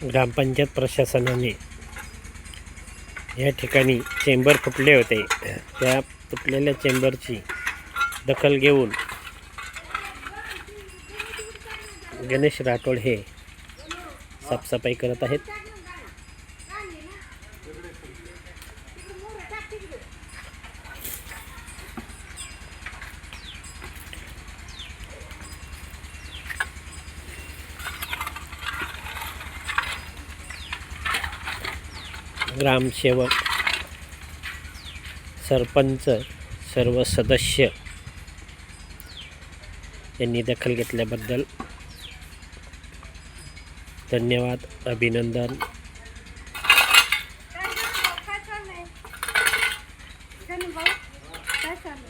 ग्रामपंचायत प्रशासनाने या ठिकाणी चेंबर फुटले होते, त्या फुटलेल्या चेंबरची दखल घेऊन गणेश राठोड हे साफसफाई करत आहेत। ग्रामसेवक, सरपंच, सर्व सदस्य यांनी दखल घेतल्याबद्दल धन्यवाद, अभिनंदन।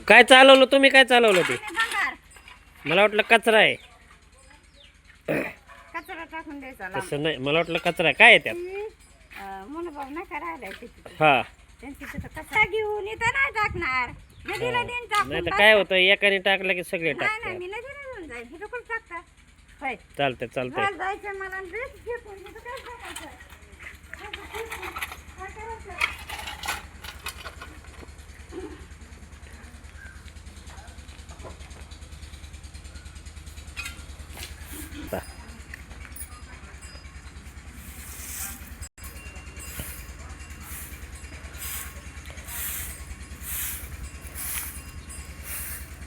काय चालवलं तुम्ही? काय चालवलं ते? मला वाटलं कचरा आहे। कचरा टाकून द्यायचा तसं नाही, मला वाटलं कचरा आहे। काय आहे त्यात? मनोभाव नाही करायला हा, त्यांची तिथं कचरा घेऊन इथं नाही टाकणार, नदीला देऊन टाकून नाही तर काय होतं, एकाने टाकलं की सगळे नाही टाकतात। मी नदीला घेऊन जाईल, इथं कुठं टाकता? होय, चालतंय चालतंय। घर जायचं मला ड्रेस फेकून इथं काय टाकायचं? काय करायचं?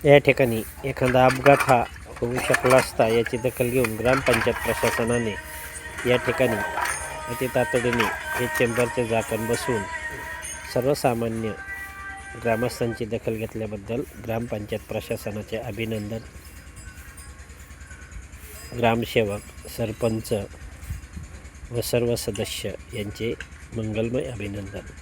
या ठिकाणी एखादा अपघात हा होऊ शकला असता याची दखल घेऊन ग्रामपंचायत प्रशासनाने या ठिकाणी अति तातडीने हे चेंबरचे झाकण बसवून सर्वसामान्य ग्रामस्थांची दखल घेतल्याबद्दल ग्रामपंचायत प्रशासनाचे अभिनंदन। ग्रामसेवक, सरपंच व सर्व सदस्य यांचे मंगलमय अभिनंदन।